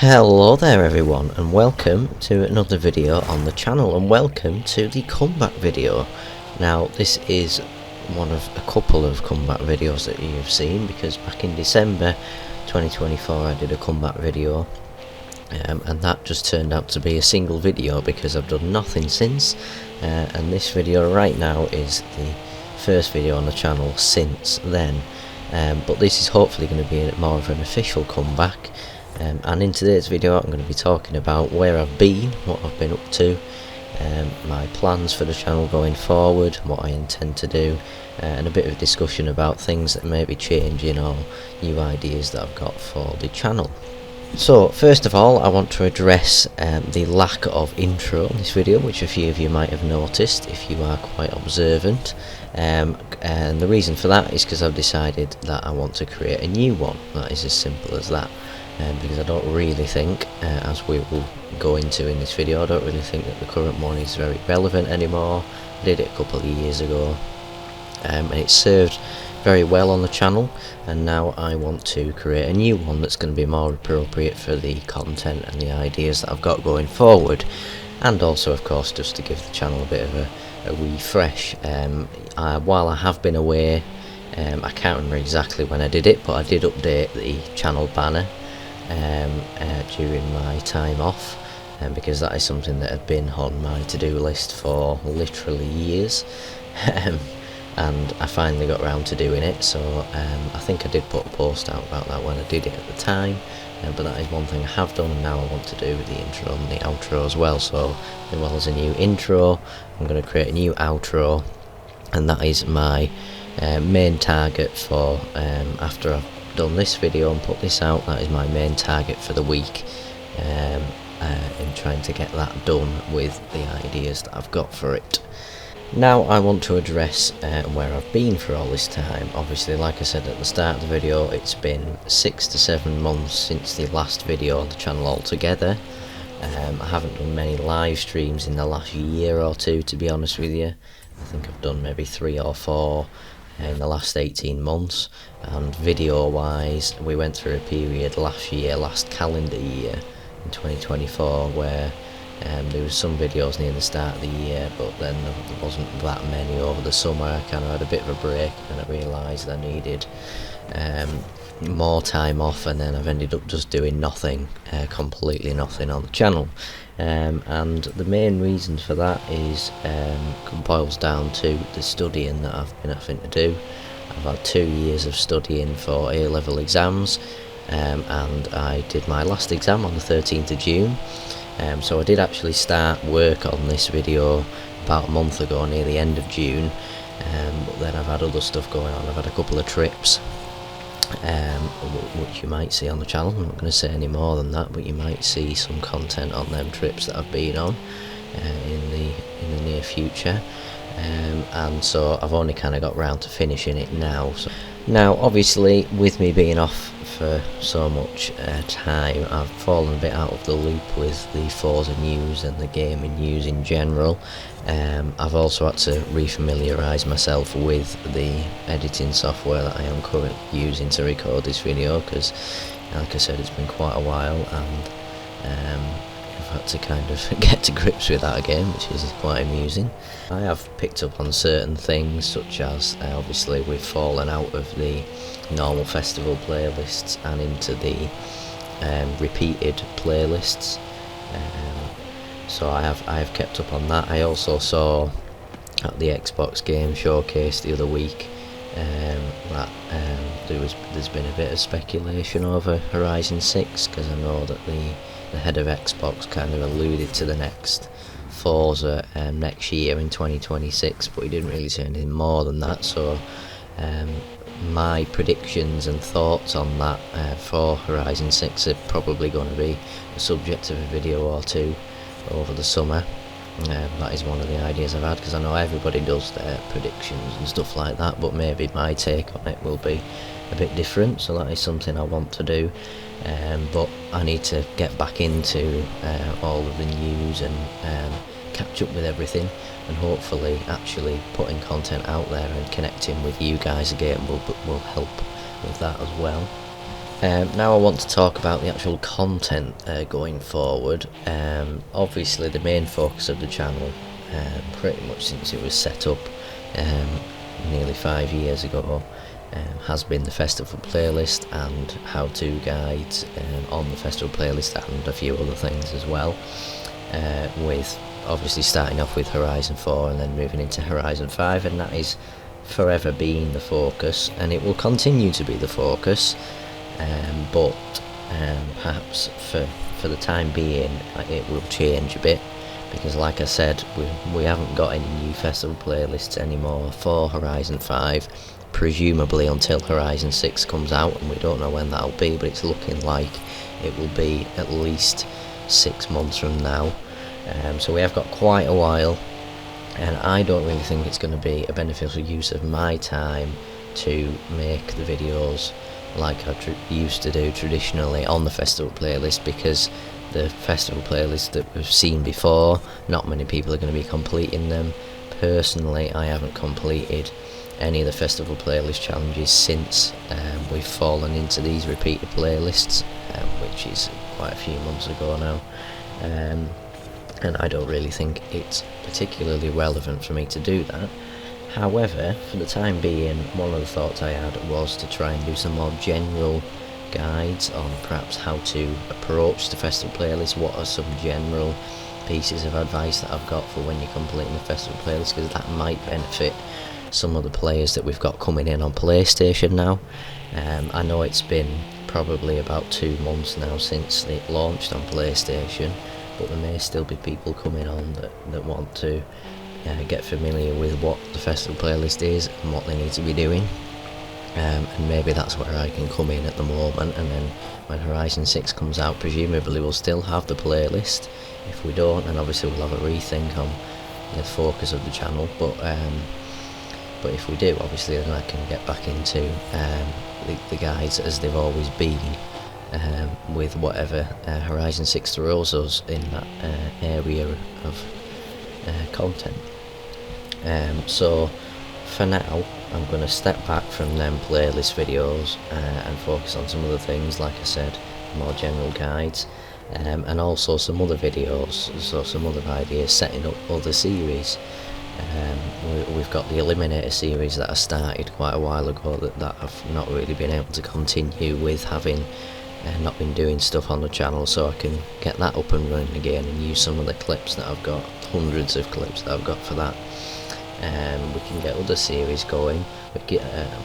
Hello there everyone, and welcome to another video on the channel, and welcome to the comeback video. Now this is one of a couple of comeback videos that you've seen, because back in December 2024 I did a comeback video, and that just turned out to be a single video because I've done nothing since, and this video right now is the first video on the channel since then. But this is hopefully going to be more of an official comeback. And in today's video I'm going to be talking about where I've been, what I've been up to, my plans for the channel going forward, what I intend to do, and a bit of discussion about things that may be changing or new ideas that I've got for the channel. So first of all, I want to address the lack of intro in this video, which a few of you might have noticed if you are quite observant, and the reason for that is because I've decided that I want to create a new one. That is as simple as that. Because I don't really think, as we will go into in this video, I don't really think that the current one is very relevant anymore. I did it a couple of years ago, and it served very well on the channel, and now I want to create a new one that's going to be more appropriate for the content and the ideas that I've got going forward, and also of course just to give the channel a bit of a refresh. While I have been away, I can't remember exactly when I did it, but I did update the channel banner during my time off, because that is something that had been on my to-do list for literally years, and I finally got around to doing it. So I think I did put a post out about that when I did it at the time, but that is one thing I have done, and now I want to do the intro and the outro as well. So as well as a new intro, I'm going to create a new outro, and that is my main target for after I've done this video and put this out. That is my main target for the week, in trying to get that done with the ideas that I've got for it. Now I want to address where I've been for all this time. Obviously, like I said at the start of the video, it's been 6 to 7 months since the last video on the channel altogether. I haven't done many live streams in the last year or two, to be honest with you. I think I've done maybe 3 or 4 in the last 18 months, and video wise we went through a period last calendar year in 2024 where there was some videos near the start of the year, but then there wasn't that many over the summer. I kind of had a bit of a break, and I realised I needed more time off, and then I've ended up just doing nothing, completely nothing on the channel. And the main reason for that is boils down to the studying that I've been having to do. I've had 2 years of studying for A-level exams, and I did my last exam on the 13th of June. So I did actually start work on this video about a month ago, near the end of June, but then I've had other stuff going on. I've had a couple of trips, which you might see on the channel. I'm not going to say any more than that, but you might see some content on them trips that I've been on in the near future, and so I've only kind of got round to finishing it now. So now obviously with me being off for so much time, I've fallen a bit out of the loop with the Forza news and the gaming news in general. I've also had to refamiliarise myself with the editing software that I am currently using to record this video, because like I said, it's been quite a while, and I've had to kind of get to grips with that again, which is quite amusing. I have picked up on certain things, such as obviously we've fallen out of the normal festival playlists and into the repeated playlists. So I have kept up on that. I also saw at the Xbox Game Showcase the other week that there's been a bit of speculation over Horizon 6, because I know that the head of Xbox kind of alluded to the next Forza next year in 2026, but he didn't really say anything more than that. So my predictions and thoughts on that for Horizon 6 are probably going to be the subject of a video or two over the summer. That is one of the ideas I've had, because I know everybody does their predictions and stuff like that, but maybe my take on it will be a bit different. So that is something I want to do, but I need to get back into all of the news and catch up with everything, and hopefully actually putting content out there and connecting with you guys again will help with that as well. Now I want to talk about the actual content going forward. Obviously the main focus of the channel, pretty much since it was set up nearly 5 years ago, has been the festival playlist and how-to guides on the festival playlist, and a few other things as well, with obviously starting off with Horizon 4 and then moving into Horizon 5, and that is forever being the focus, and it will continue to be the focus, but perhaps for the time being it will change a bit, because like I said, we haven't got any new festival playlists anymore for Horizon 5, presumably until Horizon 6 comes out, and we don't know when that'll be, but it's looking like it will be at least 6 months from now. So we have got quite a while, and I don't really think it's going to be a beneficial use of my time to make the videos like I used to do traditionally on the festival playlist, because the festival playlist that we've seen before, not many people are going to be completing them. Personally, I haven't completed any of the festival playlist challenges since we've fallen into these repeated playlists, which is quite a few months ago now, and I don't really think it's particularly relevant for me to do that. However, for the time being, one of the thoughts I had was to try and do some more general guides on perhaps how to approach the festival playlist. What are some general pieces of advice that I've got for when you're completing the festival playlist, because that might benefit some of the players that we've got coming in on PlayStation now. I know it's been probably about 2 months now since it launched on PlayStation, but there may still be people coming on that want to get familiar with what the festival playlist is and what they need to be doing, and maybe that's where I can come in at the moment, and then when Horizon 6 comes out, presumably we'll still have the playlist. If we don't, then obviously we'll have a rethink on the focus of the channel, but if we do, obviously then I can get back into the guides as they've always been, with whatever Horizon 6 throws us in that area of content. So for now I'm going to step back from them playlist videos and focus on some other things, like I said, more general guides, and also some other videos, so some other ideas setting up other series. We've got the Eliminator series that I started quite a while ago that I've not really been able to continue with, having not been doing stuff on the channel, so I can get that up and running again and use some of the clips that I've got, hundreds of clips that I've got for that. We can get other series going.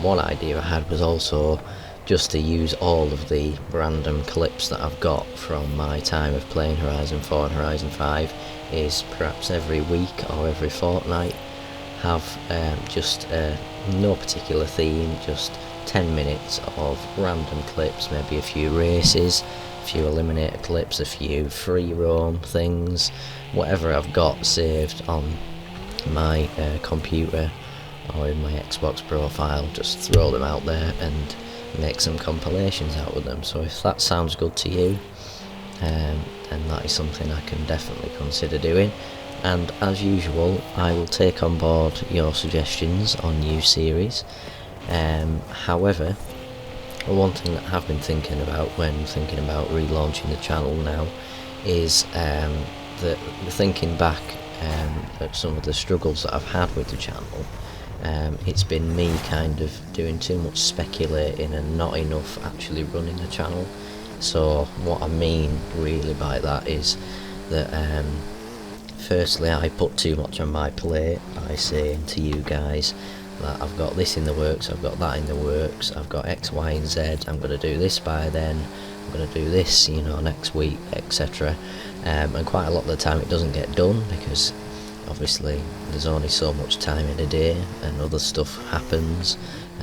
One idea I had was also just to use all of the random clips that I've got from my time of playing Horizon 4 and Horizon 5, is perhaps every week or every fortnight have just no particular theme, just 10 minutes of random clips, maybe a few races, a few Eliminator clips, a few free roam things, whatever I've got saved on my computer or in my Xbox profile, just throw them out there and make some compilations out of them. So if that sounds good to you, then that is something I can definitely consider doing, and as usual I will take on board your suggestions on new series. However, one thing that I've been thinking about when thinking about relaunching the channel now is that thinking back at some of the struggles that I've had with the channel, it's been me kind of doing too much speculating and not enough actually running the channel. So what I mean really by that is that firstly I put too much on my plate by saying to you guys that I've got this in the works, I've got that in the works, I've got X, Y and Z, I'm going to do this by then, I'm going to do this, next week, etc. And quite a lot of the time it doesn't get done, because obviously there's only so much time in a day and other stuff happens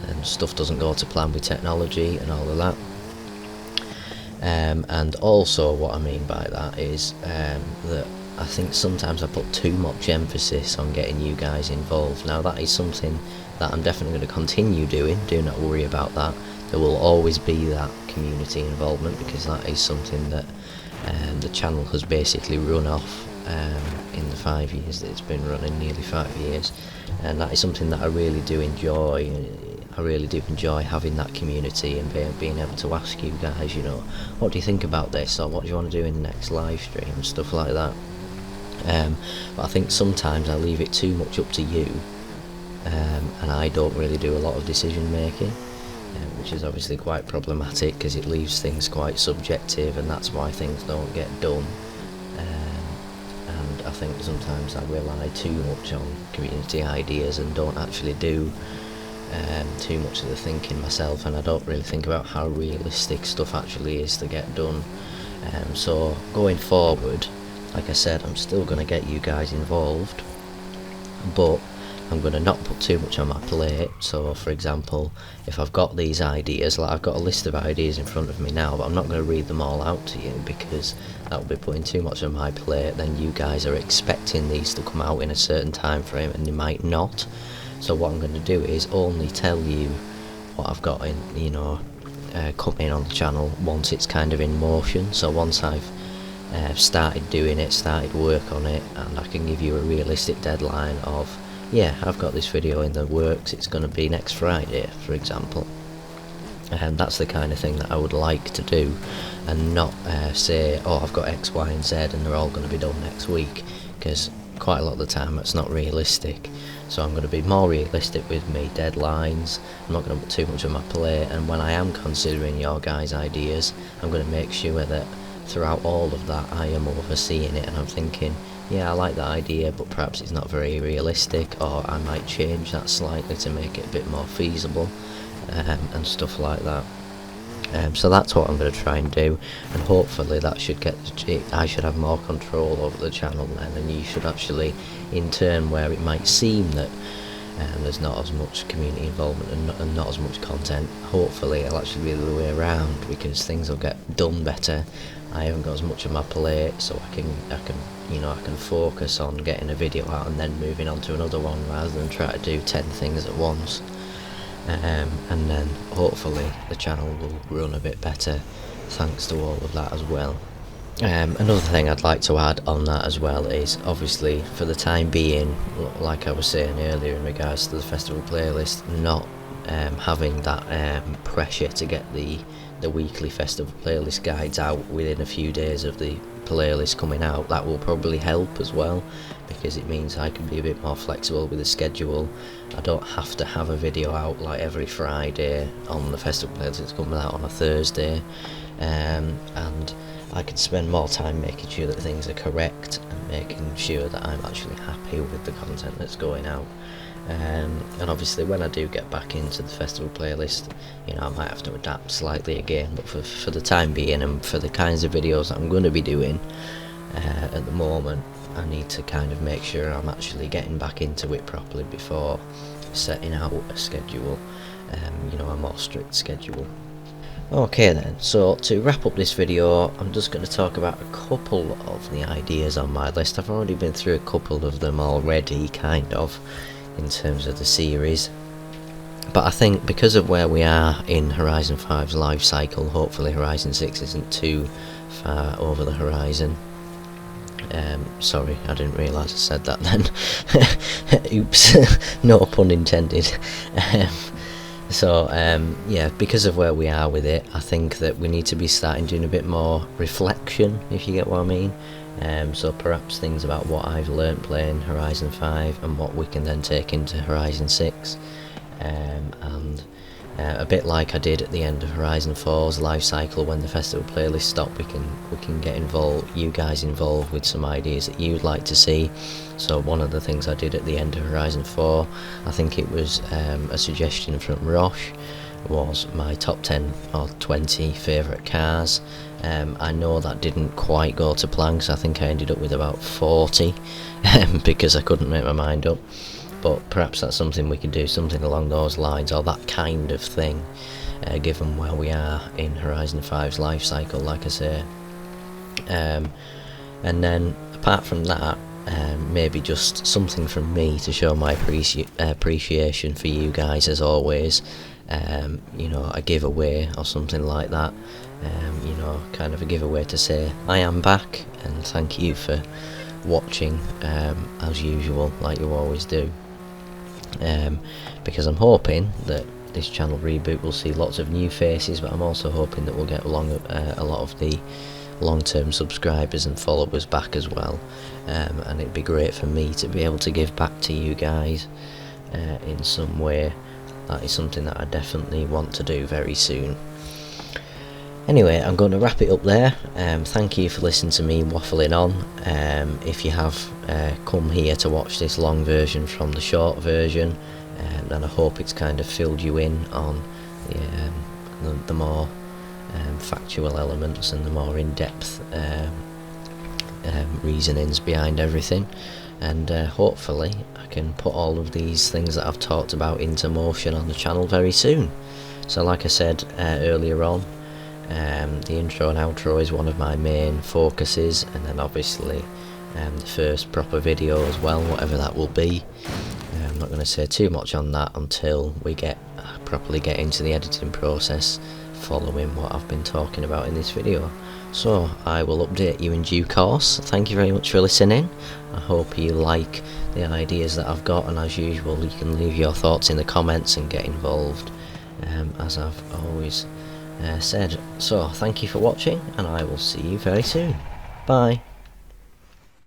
and stuff doesn't go to plan with technology and all of that. And also what I mean by that is that I think sometimes I put too much emphasis on getting you guys involved. Now that is something that I'm definitely going to continue doing, do not worry about that. There will always be that community involvement, because that is something that the channel has basically run off in the 5 years that it's been running, nearly 5 years, and that is something that I really do enjoy. I really do enjoy having that community and being able to ask you guys, you know, what do you think about this, or what do you want to do in the next live stream, and stuff like that. But I think sometimes I leave it too much up to you, and I don't really do a lot of decision making, which is obviously quite problematic because it leaves things quite subjective, and that's why things don't get done. And I think sometimes I rely too much on community ideas and don't actually do too much of the thinking myself, and I don't really think about how realistic stuff actually is to get done. So going forward, like I said, I'm still going to get you guys involved, but I'm going to not put too much on my plate. So for example, if I've got these ideas, like I've got a list of ideas in front of me now, but I'm not going to read them all out to you because that would be putting too much on my plate. Then you guys are expecting these to come out in a certain time frame and they might not. So what I'm going to do is only tell you what I've got in, you know, coming on the channel once it's kind of in motion. So once I've started doing it, started work on it, and I can give you a realistic deadline of, yeah, I've got this video in the works, it's going to be next Friday, for example. And that's the kind of thing that I would like to do, and not say, oh, I've got X, Y and Z and they're all going to be done next week, because quite a lot of the time that's not realistic. So I'm going to be more realistic with me deadlines. I'm not going to put too much on my plate, and when I am considering your guys' ideas, I'm going to make sure that throughout all of that I am overseeing it, and I'm thinking, yeah, I like that idea, but perhaps it's not very realistic, or I might change that slightly to make it a bit more feasible, and stuff like that. So that's what I'm going to try and do, and hopefully that should get I should have more control over the channel then, and you should actually, in turn, where it might seem that there's not as much community involvement and not as much content, hopefully it'll actually be the other way around, because things will get done better. I haven't got as much on my plate, so I can focus on getting a video out and then moving on to another one, rather than try to do 10 things at once. And then hopefully the channel will run a bit better thanks to all of that as well. Another thing I'd like to add on that as well is, obviously for the time being, like I was saying earlier in regards to the festival playlist, not having that pressure to get the weekly festival playlist guides out within a few days of the playlist coming out, that will probably help as well, because it means I can be a bit more flexible with the schedule. I don't have to have a video out like every Friday on the festival playlist, it's coming out on a Thursday, and I can spend more time making sure that things are correct and making sure that I'm actually happy with the content that's going out. And obviously when I do get back into the festival playlist, you know, I might have to adapt slightly again, but for the time being and for the kinds of videos that I'm going to be doing at the moment, I need to kind of make sure I'm actually getting back into it properly before setting out a schedule, you know, a more strict schedule. Okay then, so to wrap up this video, I'm just going to talk about a couple of the ideas on my list. I've already been through a couple of them already, kind of, in terms of the series, but I think because of where we are in Horizon 5's life cycle, hopefully Horizon 6 isn't too far over the horizon. Sorry, I didn't realise I said that then. Oops, no pun intended. So yeah, because of where we are with it, I think that we need to be starting doing a bit more reflection, if you get what I mean. So perhaps things about what I've learnt playing Horizon 5 and what we can then take into Horizon 6, and a bit like I did at the end of Horizon 4's life cycle, when the festival playlist stopped, we can get you guys involved with some ideas that you'd like to see. So one of the things I did at the end of Horizon 4, I think it was a suggestion from Roche, was my top 10 or 20 favourite cars. I know that didn't quite go to plan, so I think I ended up with about 40 because I couldn't make my mind up, but perhaps that's something we could do, something along those lines, or that kind of thing, given where we are in Horizon 5's life cycle, like I say. And then apart from that, maybe just something from me to show my appreciation for you guys as always, you know, a giveaway or something like that, you know, kind of a giveaway to say I am back and thank you for watching, as usual, like you always do, because I'm hoping that this channel reboot we'll see lots of new faces, but I'm also hoping that we'll get a lot of the long-term subscribers and followers back as well, and it'd be great for me to be able to give back to you guys in some way. That is something that I definitely want to do very soon. Anyway, I'm going to wrap it up there. Thank you for listening to me waffling on. If you have come here to watch this long version from the short version, then I hope it's kind of filled you in on the more factual elements and the more in-depth reasonings behind everything, and hopefully I can put all of these things that I've talked about into motion on the channel very soon. So like I said earlier on, the intro and outro is one of my main focuses, and then obviously the first proper video as well, whatever that will be. I'm not going to say too much on that until we properly get into the editing process following what I've been talking about in this video. So I will update you in due course. Thank you very much for listening. I hope you like the ideas that I've got, and as usual you can leave your thoughts in the comments and get involved, as I've always said. So thank you for watching, and I will see you very soon. Bye.